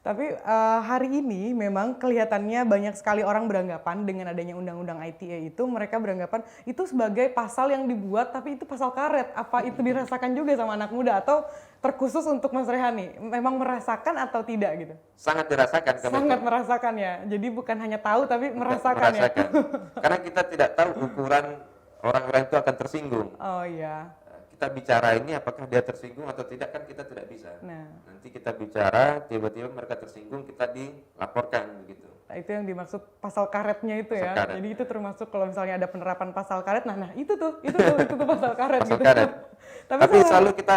Tapi hari ini memang kelihatannya banyak sekali orang beranggapan dengan adanya undang-undang ITE itu, mereka beranggapan itu sebagai pasal yang dibuat tapi itu pasal karet. Apa itu dirasakan juga sama anak muda atau terkhusus untuk Mas Rehan nih? Memang merasakan atau tidak gitu? Sangat dirasakan kalau itu. Sangat merasakan ya. Jadi bukan hanya tahu tapi merasakan ya. Merasakan. Karena kita tidak tahu ukuran orang-orang itu akan tersinggung. Oh iya. Kita bicara ini apakah dia tersinggung atau tidak kan kita tidak bisa. Nah, Nanti kita bicara, tiba-tiba mereka tersinggung, kita dilaporkan begitu. itu yang dimaksud pasal karetnya itu ya. Pasal karet. Jadi itu termasuk kalau misalnya ada penerapan pasal karet, nah itu tuh pasal karet Pasal gitu. karet. Tapi Tapi selalu kita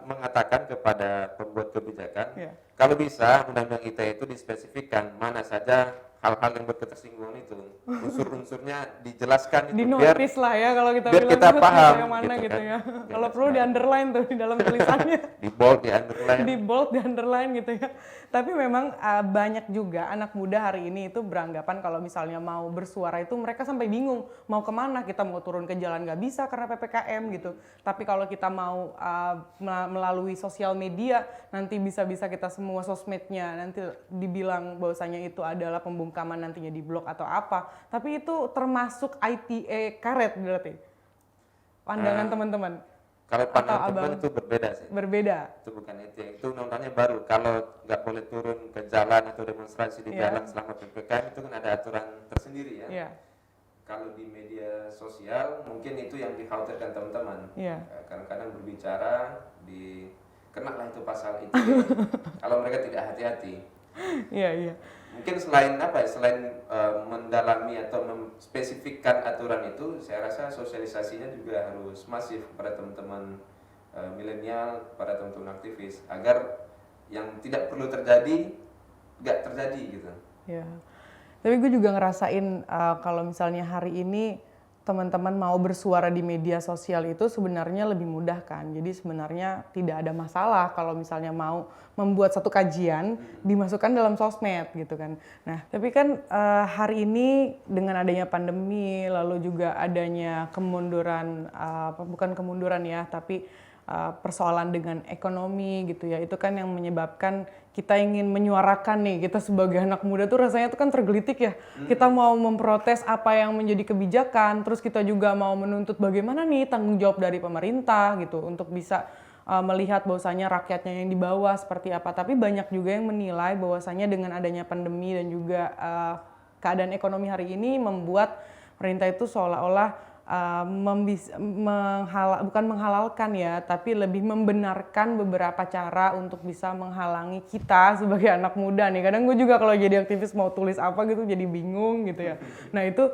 mengatakan kepada pembuat kebijakan, ya. kalau bisa undang-undang ITE itu dispesifikkan mana saja hal-hal yang berketersinggungan itu, unsur-unsurnya dijelaskan itu Di biar notice lah ya kalau kita biar bilang kita itu paham yang mana gitu, kan. ya. Biar Kalau nggak perlu di sembarang. underline tuh di dalam tulisannya. Di bold, di underline. Di bold, di underline gitu ya. Tapi memang banyak juga anak muda hari ini itu beranggapan kalau misalnya mau bersuara itu mereka sampai bingung mau kemana, kita mau turun ke jalan nggak bisa karena PPKM gitu. Tapi kalau kita mau melalui sosial media nanti bisa-bisa kita semua sosmednya nanti dibilang bahwasanya itu adalah pembungkaman nantinya di blog atau apa. Tapi itu termasuk ITE karet berarti pandangan teman-teman. Kalau Atau pandangan teman abang itu berbeda sih. berbeda. Itu bukan itu undang-undangnya baru. Kalau nggak boleh turun ke jalan atau demonstrasi di Iya. jalan selama PPKM itu kan ada aturan tersendiri ya. Iya. Kalau di media sosial mungkin itu yang dikhawatirkan teman-teman. Iya. Kadang-kadang berbicara kenalah itu pasal itu. Kalau mereka tidak hati-hati. Iya, iya. Mungkin selain mendalami atau memspesifikkan aturan itu, saya rasa sosialisasinya juga harus masif kepada teman-teman milenial, kepada teman-teman aktivis, agar yang tidak perlu terjadi nggak terjadi gitu. Ya. Tapi gue juga ngerasain kalau misalnya hari ini teman-teman mau bersuara di media sosial itu sebenarnya lebih mudah kan. Jadi sebenarnya tidak ada masalah kalau misalnya mau membuat satu kajian dimasukkan dalam sosmed gitu kan. Nah, tapi kan hari ini dengan adanya pandemi lalu juga adanya kemunduran bukan kemunduran ya, tapi persoalan dengan ekonomi gitu ya, itu kan yang menyebabkan kita ingin menyuarakan nih, kita sebagai anak muda tuh rasanya tuh kan tergelitik ya. Kita mau memprotes apa yang menjadi kebijakan, terus kita juga mau menuntut bagaimana nih tanggung jawab dari pemerintah gitu untuk bisa melihat bahwasanya rakyatnya yang di bawah seperti apa. Tapi banyak juga yang menilai bahwasanya dengan adanya pandemi dan juga keadaan ekonomi hari ini membuat pemerintah itu seolah-olah bukan menghalalkan ya, tapi lebih membenarkan beberapa cara untuk bisa menghalangi kita sebagai anak muda nih. Kadang gue juga kalau jadi aktivis mau tulis apa gitu jadi bingung gitu ya. Nah itu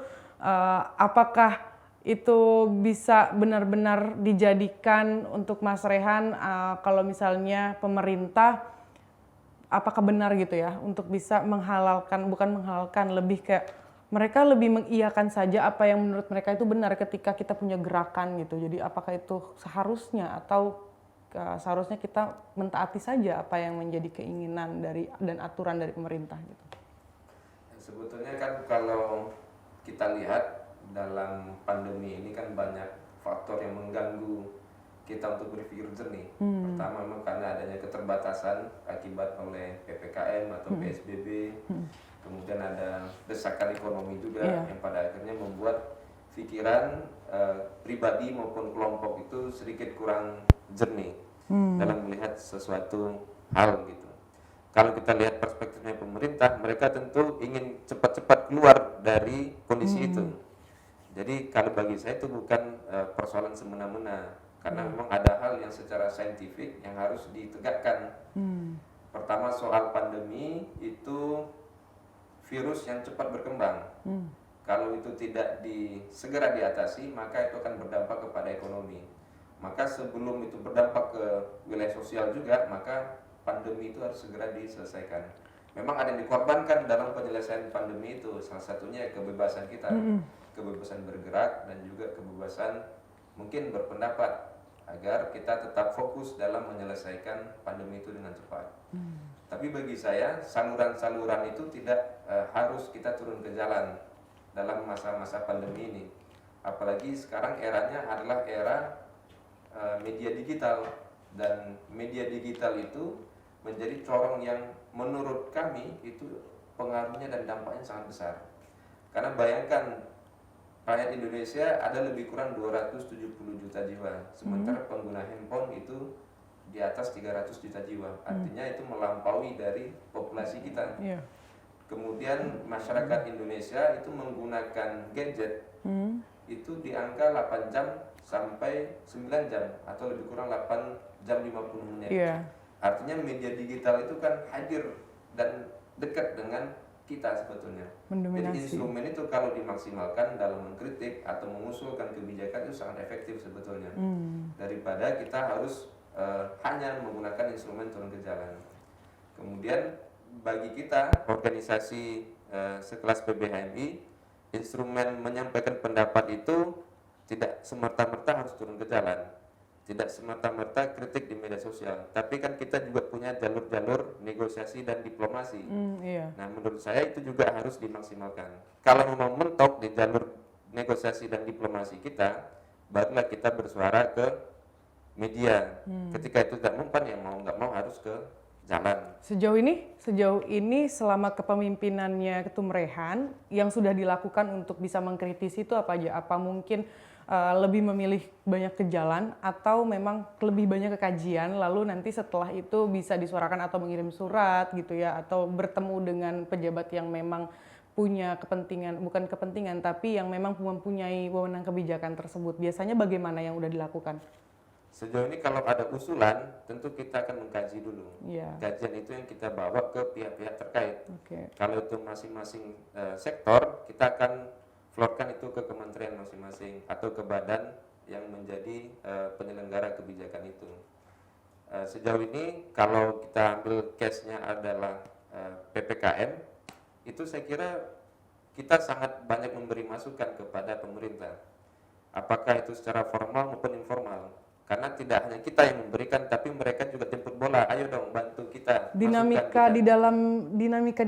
apakah itu bisa benar-benar dijadikan untuk Mas Rehan kalau misalnya pemerintah apakah benar gitu ya untuk bisa menghalalkan, bukan menghalalkan, lebih kayak mereka lebih mengiyakan saja apa yang menurut mereka itu benar ketika kita punya gerakan gitu. Jadi apakah itu seharusnya atau seharusnya kita mentaati saja apa yang menjadi keinginan dari dan aturan dari pemerintah gitu. Sebetulnya kan kalau kita lihat dalam pandemi ini kan banyak faktor yang mengganggu kita untuk berpikir jernih. Pertama memang karena adanya keterbatasan akibat oleh PPKM atau PSBB. Kemudian ada desakan ekonomi juga yang pada akhirnya membuat pikiran pribadi maupun kelompok itu sedikit kurang jernih dalam melihat sesuatu hal gitu. Kalau kita lihat perspektifnya pemerintah, mereka tentu ingin cepat-cepat keluar dari kondisi itu. Jadi kalau bagi saya itu bukan persoalan semena-mena, karena memang ada hal yang secara saintifik yang harus ditegakkan. Pertama soal pandemi itu virus yang cepat berkembang. Kalau itu tidak segera diatasi, maka itu akan berdampak kepada ekonomi. Maka sebelum itu berdampak ke wilayah sosial juga, maka pandemi itu harus segera diselesaikan. Memang ada yang dikorbankan dalam penyelesaian pandemi itu, salah satunya kebebasan kita, kebebasan bergerak dan juga kebebasan mungkin berpendapat, agar kita tetap fokus dalam menyelesaikan pandemi itu dengan cepat. Tapi bagi saya saluran-saluran itu tidak harus kita turun ke jalan dalam masa-masa pandemi ini. Apalagi sekarang eranya adalah era media digital, dan media digital itu menjadi corong yang menurut kami itu pengaruhnya dan dampaknya sangat besar. Karena bayangkan rakyat Indonesia ada lebih kurang 270 juta jiwa, sementara pengguna handphone itu di atas 300 juta jiwa. Artinya itu melampaui dari populasi kita. Iya. Kemudian masyarakat Indonesia itu menggunakan gadget itu di angka 8 jam sampai 9 jam atau lebih kurang 8 jam 50 menit. Iya. Artinya media digital itu kan hadir dan dekat dengan kita sebetulnya. Mendominasi. Jadi instrumen itu kalau dimaksimalkan dalam mengkritik atau mengusulkan kebijakan itu sangat efektif sebetulnya. Daripada kita harus hanya menggunakan instrumen turun ke jalan. Kemudian bagi kita organisasi sekelas PBHMI, instrumen menyampaikan pendapat itu tidak semerta-merta harus turun ke jalan, tidak semerta-merta kritik di media sosial, tapi kan kita juga punya jalur-jalur negosiasi dan diplomasi. Iya. Nah, menurut saya itu juga harus dimaksimalkan. Kalau memang mentok di jalur negosiasi dan diplomasi kita, barulah kita bersuara ke media. Ketika itu tidak mempan, ya mau nggak mau harus ke jalan. Sejauh ini selama kepemimpinannya Ketum Rehan yang sudah dilakukan untuk bisa mengkritisi itu apa aja? Apa mungkin lebih memilih banyak ke jalan atau memang lebih banyak ke kajian lalu nanti setelah itu bisa disuarakan atau mengirim surat gitu ya, atau bertemu dengan pejabat yang memang punya kepentingan, bukan kepentingan tapi yang memang mempunyai wewenang kebijakan tersebut. Biasanya bagaimana yang udah dilakukan? Sejauh ini kalau ada usulan, tentu kita akan mengkaji dulu. Iya. Kajian itu yang kita bawa ke pihak-pihak terkait. Oke. Kalau itu masing-masing sektor, kita akan floorkan itu ke kementerian masing-masing atau ke badan yang menjadi penyelenggara kebijakan itu. Sejauh ini kalau kita ambil case-nya adalah PPKM, itu saya kira kita sangat banyak memberi masukan kepada pemerintah. Apakah itu secara formal maupun informal. Karena tidak hanya kita yang memberikan, tapi mereka juga jemput bola. Ayo dong bantu kita. Dinamika di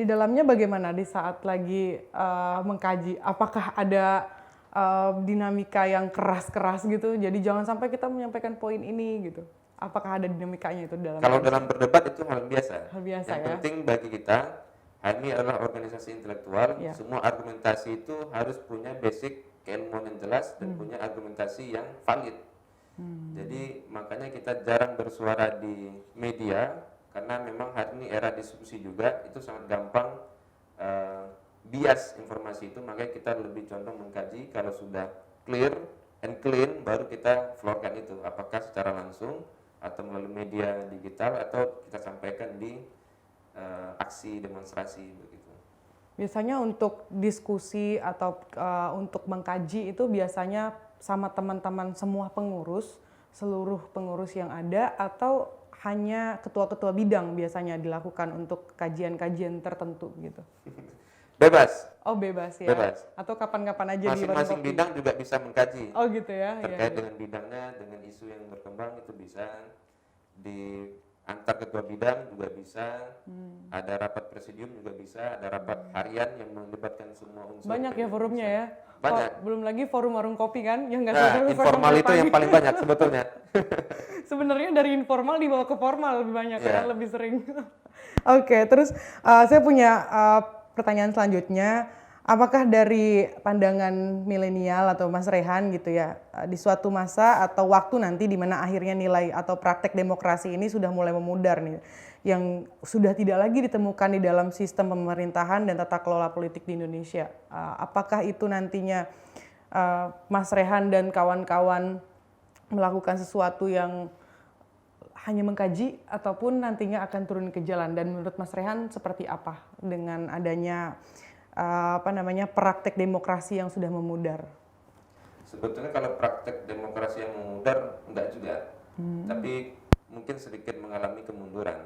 dalamnya bagaimana di saat lagi mengkaji? Apakah ada dinamika yang keras-keras gitu? Jadi jangan sampai kita menyampaikan poin ini gitu. Apakah ada dinamikanya itu dalam? Kalau dalam berdebat itu hal biasa. Hal biasa yang ya. penting bagi kita, HMI adalah organisasi intelektual. Ya. Semua argumentasi itu harus punya basic keilmuan yang jelas dan punya argumentasi yang valid. Jadi makanya kita jarang bersuara di media karena memang hari ini era diskusi juga, itu sangat gampang bias informasi itu, makanya kita lebih condong mengkaji. Kalau sudah clear and clean baru kita floorkan itu, apakah secara langsung atau melalui media digital atau kita sampaikan di aksi demonstrasi begitu. Biasanya untuk diskusi atau untuk mengkaji itu biasanya sama teman-teman semua pengurus, seluruh pengurus yang ada, atau hanya ketua-ketua bidang biasanya dilakukan untuk kajian-kajian tertentu gitu? Bebas. Oh bebas ya? Bebas. Atau kapan-kapan aja di warung Masing-masing kopi? bidang juga bisa mengkaji. Oh gitu ya? Terkait Ya. dengan bidangnya, dengan isu yang berkembang itu bisa. Di antar ketua bidang juga bisa. Ada rapat presidium juga bisa. Ada rapat harian yang melibatkan semua unsur. Banyak ya forumnya ya? Banyak. Belum lagi forum warung kopi kan? Yang nggak Nah, selesai informal itu yang paling banyak sebetulnya. Sebenarnya dari informal dibawa ke formal lebih banyak Iya. kan, lebih sering. Oke, terus saya punya pertanyaan selanjutnya. Apakah dari pandangan milenial atau Mas Rehan gitu ya, di suatu masa atau waktu nanti di mana akhirnya nilai atau praktek demokrasi ini sudah mulai memudar nih, yang sudah tidak lagi ditemukan di dalam sistem pemerintahan dan tata kelola politik di Indonesia. Apakah itu nantinya Mas Rehan dan kawan-kawan melakukan sesuatu yang hanya mengkaji ataupun nantinya akan turun ke jalan, dan menurut Mas Rehan seperti apa dengan adanya praktek demokrasi yang sudah memudar? Sebetulnya kalau praktek demokrasi yang memudar enggak juga, tapi mungkin sedikit mengalami kemunduran.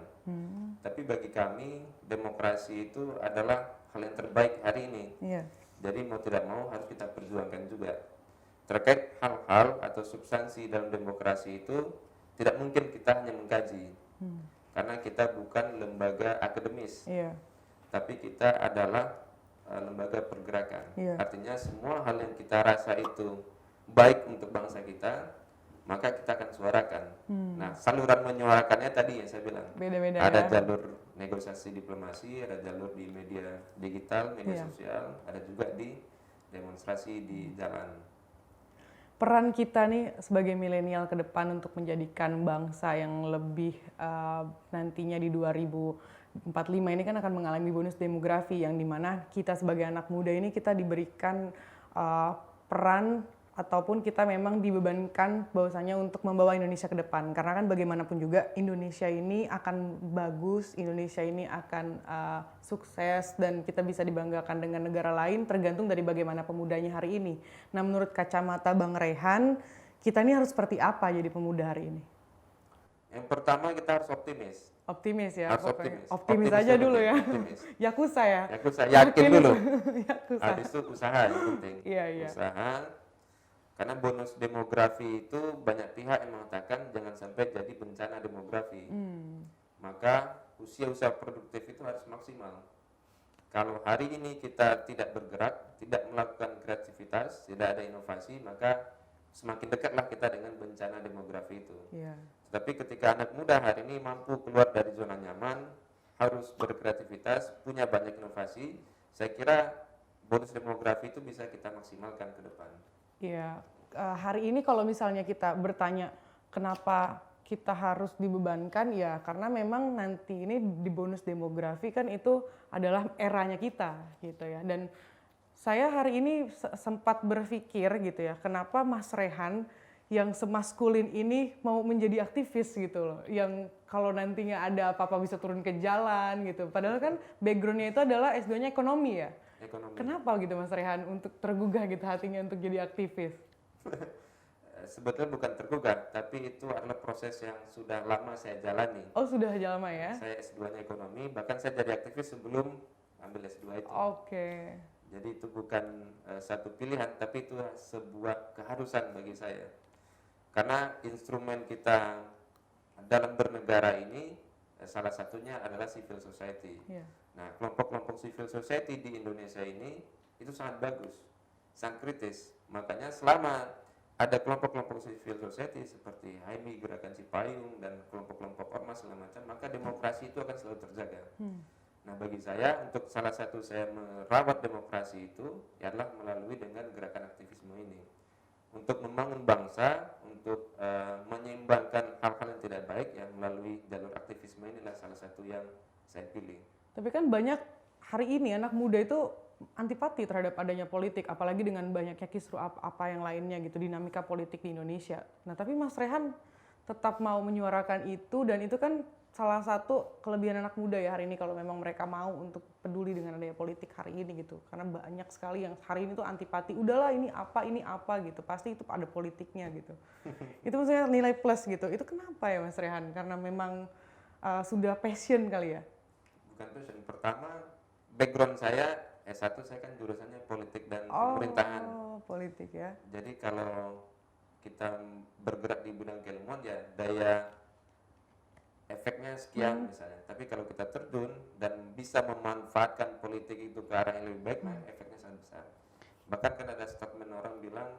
Tapi bagi kami demokrasi itu adalah hal yang terbaik hari ini. Iya. Jadi mau tidak mau harus kita perjuangkan juga. Terkait hal-hal atau substansi dalam demokrasi itu tidak mungkin kita hanya mengkaji, karena kita bukan lembaga akademis, Iya. tapi kita adalah lembaga pergerakan. Iya. Artinya semua hal yang kita rasa itu baik untuk bangsa kita, maka kita akan suarakan. Nah, saluran menyuarakannya tadi yang saya bilang. Beda-beda Ada ya. jalur negosiasi diplomasi, ada jalur di media digital, media Iya. sosial, ada juga di demonstrasi di jalan. Peran kita nih sebagai milenial ke depan untuk menjadikan bangsa yang lebih nantinya di 2045 ini kan akan mengalami bonus demografi yang dimana kita sebagai anak muda ini kita diberikan peran ataupun kita memang dibebankan bahwasanya untuk membawa Indonesia ke depan, karena kan bagaimanapun juga Indonesia ini akan bagus, Indonesia ini akan sukses dan kita bisa dibanggakan dengan negara lain tergantung dari bagaimana pemudanya hari ini. Nah, menurut kacamata Bang Rehan, kita ini harus seperti apa jadi pemuda hari ini? Yang pertama kita harus optimis. Optimis ya, Harus pokoknya. optimis. Optimis Optimis aja itu dulu penting, ya. optimis. Yakuza ya. Saya yakin dulu. Yakuza. Habis itu usaha yang penting. Iya, iya. Usaha. Karena bonus demografi itu banyak pihak yang mengatakan jangan sampai jadi bencana demografi. Maka usia produktif itu harus maksimal. Kalau hari ini kita tidak bergerak, tidak melakukan kreativitas, tidak ada inovasi, maka semakin dekatlah kita dengan bencana demografi itu. Iya. Tapi ketika anak muda hari ini mampu keluar dari zona nyaman, harus berkreativitas, punya banyak inovasi, saya kira bonus demografi itu bisa kita maksimalkan ke depan. Iya, hari ini kalau misalnya kita bertanya kenapa kita harus dibebankan, ya karena memang nanti ini di bonus demografi kan itu adalah eranya kita gitu ya. Dan saya hari ini sempat berpikir gitu ya, kenapa Mas Rehan yang semaskulin ini mau menjadi aktivis gitu loh, yang kalau nantinya ada apa-apa bisa turun ke jalan gitu. Padahal kan backgroundnya itu adalah S2-nya ekonomi ya. Ekonomi. Kenapa gitu Mas Rehan untuk tergugah gitu hatinya untuk jadi aktivis? Sebetulnya bukan tergugah, tapi itu adalah proses yang sudah lama saya jalani. Oh, sudah lama ya? Saya S2-nya ekonomi, bahkan saya jadi aktivis sebelum ambil S2 itu. Oke. Jadi itu bukan satu pilihan, tapi itu sebuah keharusan bagi saya. Karena instrumen kita dalam bernegara ini salah satunya adalah civil society. Yeah. Nah, kelompok-kelompok civil society di Indonesia ini itu sangat bagus, sangat kritis. Makanya selama ada kelompok-kelompok civil society seperti HMI, Gerakan Cipayung, dan kelompok-kelompok ormas segala macam, maka demokrasi itu akan selalu terjaga. Nah, bagi saya, untuk salah satu saya merawat demokrasi itu adalah melalui dengan gerakan aktivisme ini. Untuk membangun bangsa, untuk menyeimbangkan hal-hal yang tidak baik, ya melalui jalur aktivisme inilah salah satu yang saya pilih. Tapi kan banyak hari ini anak muda itu antipati terhadap adanya politik, apalagi dengan banyaknya kisru apa yang lainnya gitu, dinamika politik di Indonesia. Nah, tapi Mas Rehan tetap mau menyuarakan itu, dan itu kan salah satu kelebihan anak muda ya hari ini kalau memang mereka mau untuk peduli dengan adanya politik hari ini gitu. Karena banyak sekali yang hari ini tuh antipati, udahlah ini apa gitu, pasti itu ada politiknya gitu. Itu maksudnya nilai plus gitu. Itu kenapa ya Mas Rehan? Karena memang sudah passion kali ya? Bukan passion. Pertama, background saya S1, saya kan jurusannya politik dan pemerintahan. Oh, politik ya. Jadi kalau kita bergerak di bidang keilmuan, ya daya efeknya sekian misalnya. Tapi kalau kita terjun dan bisa memanfaatkan politik itu ke arah yang lebih baik, nah efeknya sangat besar. Bahkan kan ada statement orang bilang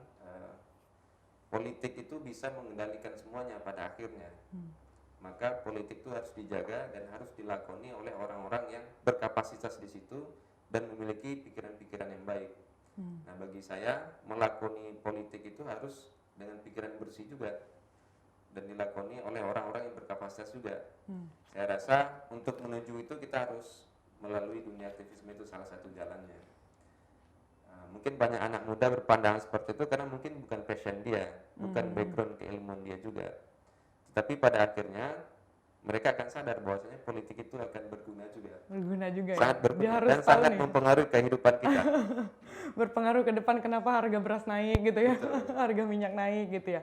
politik itu bisa mengendalikan semuanya pada akhirnya. Maka politik itu harus dijaga dan harus dilakoni oleh orang-orang yang berkapasitas di situ dan memiliki pikiran-pikiran yang baik. Nah, bagi saya melakoni politik itu harus dengan pikiran bersih juga dan dilakoni oleh orang-orang yang berkapasitas juga. Saya rasa untuk menuju itu kita harus melalui dunia aktivisme, itu salah satu jalannya. Mungkin banyak anak muda berpandangan seperti itu karena mungkin bukan passion dia, bukan background keilmuan dia juga. Tapi pada akhirnya mereka akan sadar bahwasanya politik itu akan berguna juga. Berguna juga Sangat ya? berguna Dia harus dan tahu sangat nih. mempengaruhi kehidupan kita. Berpengaruh ke depan kenapa harga beras naik gitu ya, harga minyak naik gitu ya.